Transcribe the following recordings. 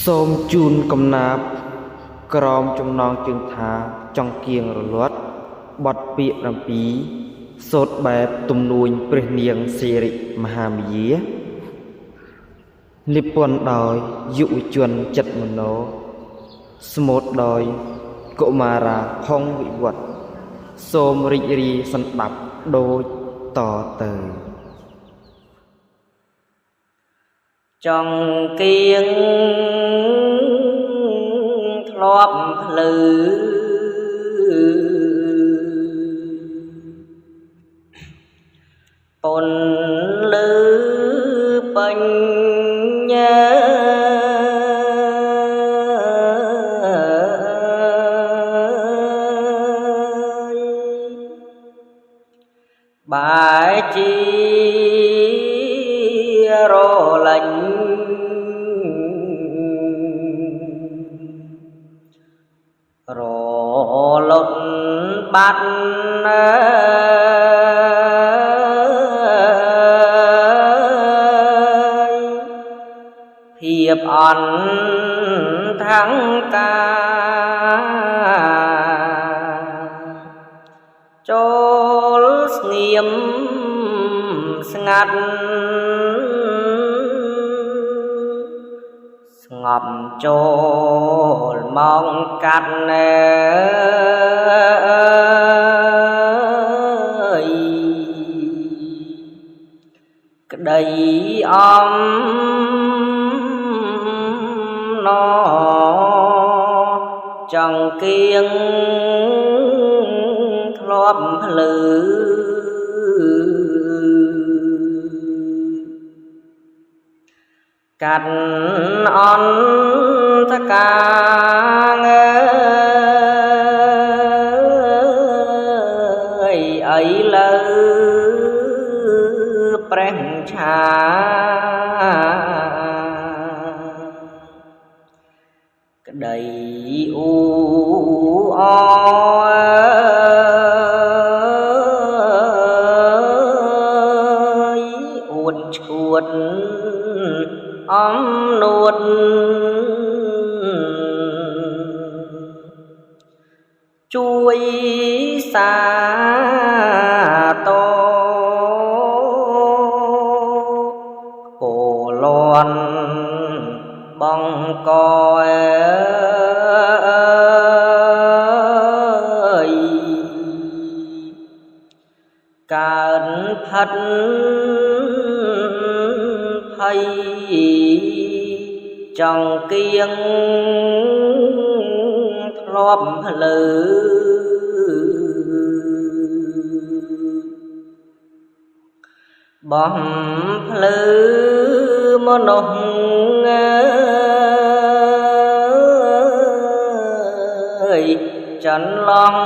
សូមជូនកំណាព្យក្រមចំណងជើងថាចង់គៀងរលត់បទពាក្យ7សូត្របែបទំនួញព្រះនាងសិរិមហាមាយានិពន្ធដោយយុវជនចិត្តមនោស្មូតដោយកុមារាផុងវិវត្តសូមរីករាយសន្តាប់ដូចតទៅចង់គៀងធ្លាប់ភ្លឺពន្លឺបញ្ញាបែជារលាញ់រលត់បាត់ភាពអន្តថង្កាចូលស្ងៀមស្ងាត់ស្ងប់ចូលមកកាត់ណែក្តីអំណចង់គៀងធ្លាប់ភ្លឺកាត់អន្តកាងអីលើព្រះឆាក្តីអ៊ូអអួតឈួតអំនួតជួយសាទរគោលន់បង្កកើតផិតភ័យចង់គៀងធ្លាប់ភ្លឺបំភ្លឺមនុស្សចន្លង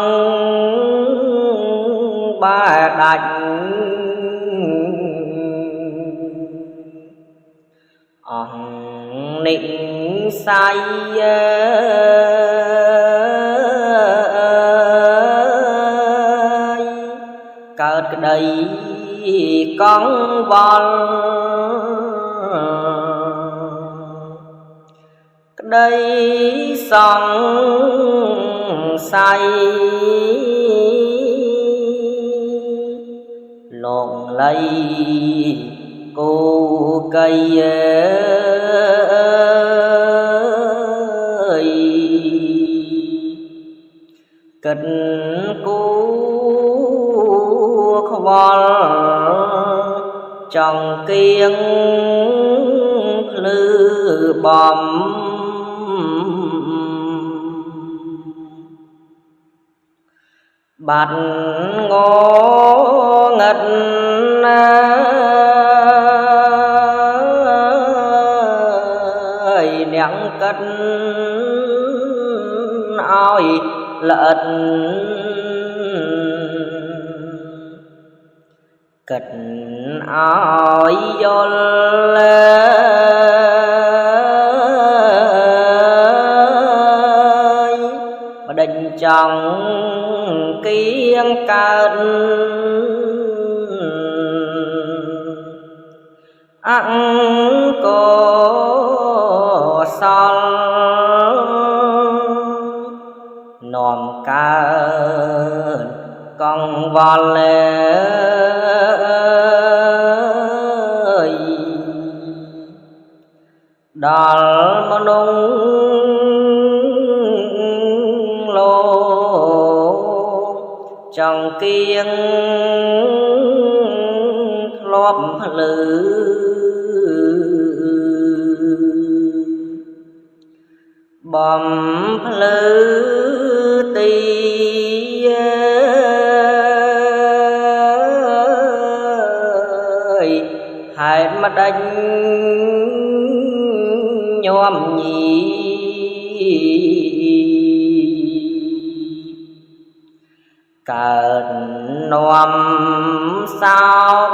បែដាច់អស់និស័យកើតក្តីកង្វល់ក្តីសង្ស័យលងលៃគូកៃកិនគូខ្វល់ចង់គៀងភ្លឺបំបាត់ងងឹតអ្នកកិតឲ្យល្អិតគិតឲ្យយល់បដិញ្ចង់គៀងកើតអង្គសល កើតកង្វល់ដល់មនុស្សលោកចង្គៀងធ្លាប់ភ្លឺបំភ្លឺទីហេតុម្ដេចញោមញីកើតនាំសោក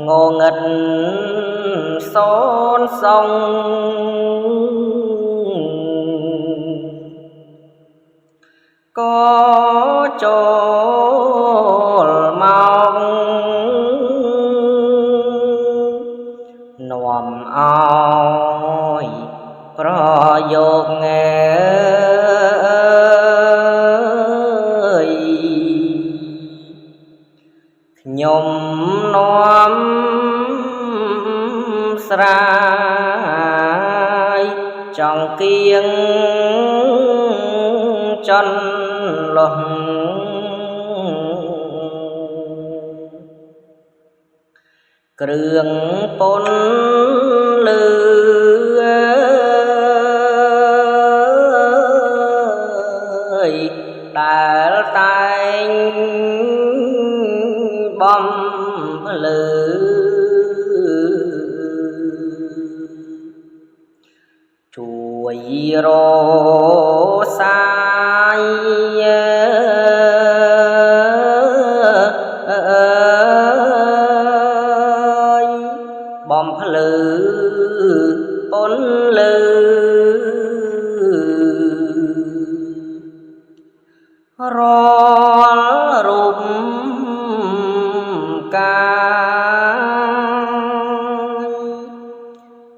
ងងឹតសូនសងក៏ចូលមកនាំឲ្យប្រយោគខ្ញុំនាំស្រាយចង្គៀងចន្លោះគ្រឿងពន្លឺដែលតែងបំភ្លឺជួយរសាយបំភ្លឺពន្លឺរាល់រូបកាយ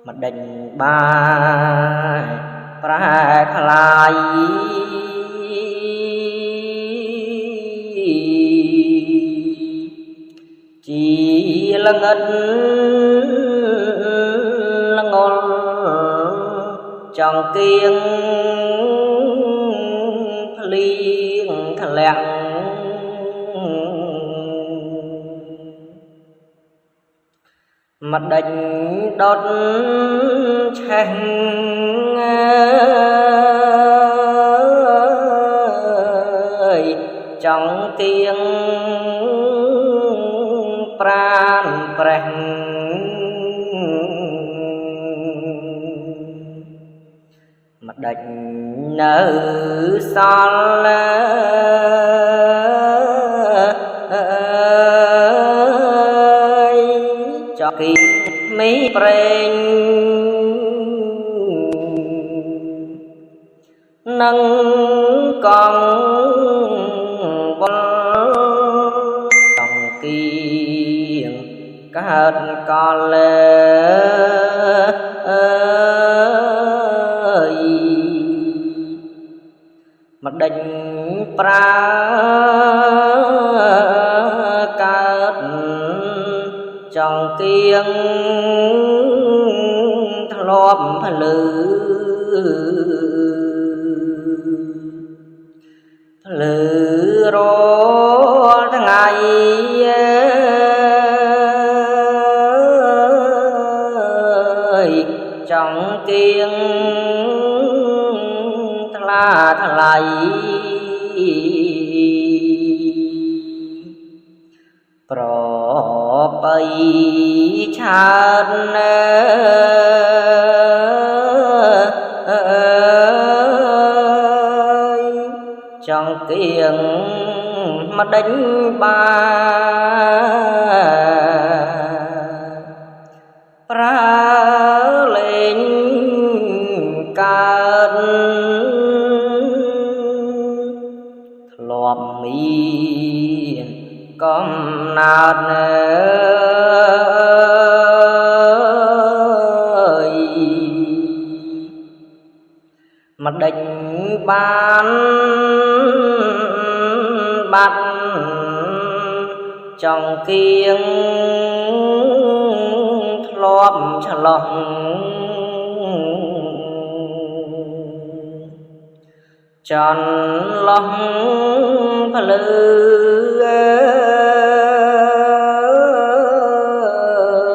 ម្ដេចបាយប្រែក្លាយជាល្ងិតល្ងល់ចង្គៀងភ្លៀងធ្លាក់ម្ដេចដុតឆេះចង្គៀងប្រានប្រេះម្ដេចនៅសល់ចគីមីប្រេងនឹងកងវល់ចង្គៀងកើតកលម្ដេចប្រើកើតចង្គៀងធ្លាប់ភ្លឺភ្លឺរាល់ថ្ងៃចង្គៀងថ្លាថ្លៃប្របីឆើតចង្គៀងម្ដេចបានប្រើលេងកើតធ្លាប់មានកំណើត mà định ban bắt trong kiêng lọp cho lòng tròn lòng phá lư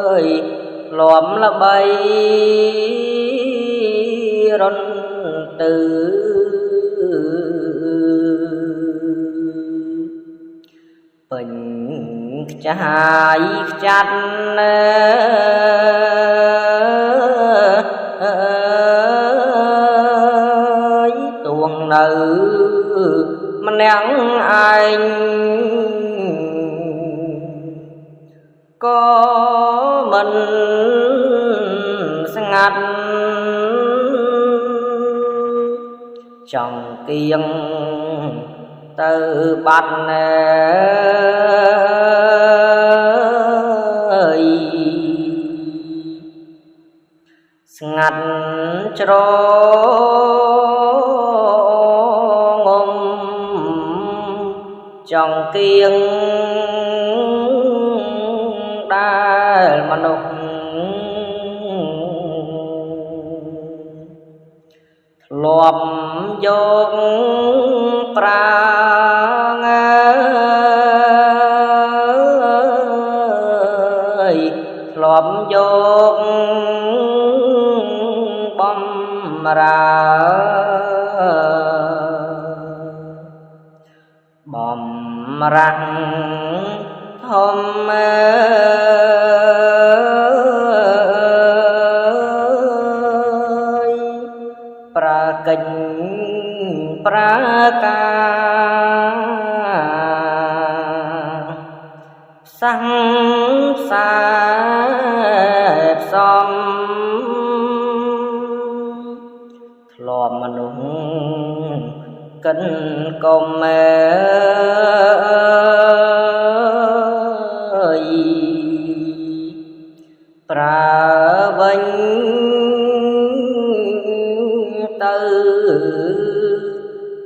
ơi lọm là bay rôn từ bình trái chặt tuồng nữ mà nắng anh có mình ngặt trong kiêng từ bắt ơi ngặt cho ngom trong kiêng đa mà nục lọp vô prang ơi lọp vô bom ra bom răng thom pra kinh pra ca sang sa som lò mà nung kinh công ơi pra vinh tư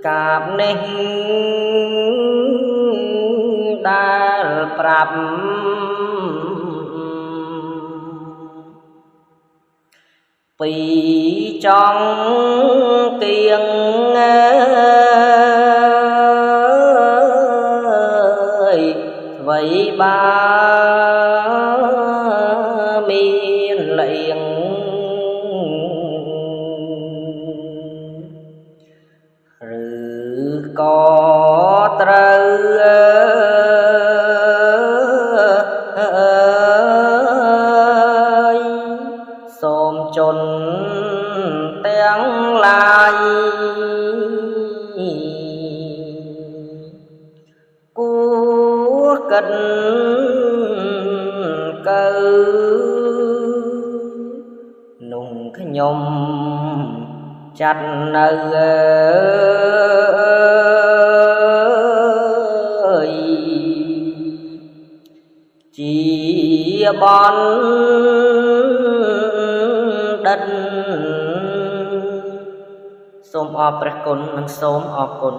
cạp ninh đa prap vì trong kiêng ơi vậy ba miên lệnh rư có trơ xôm chôn tiếng lai của cân cơ nung cái nhom chặt ơi chỉ bon đất xôm ọp rắc côn nâng xôm ọp côn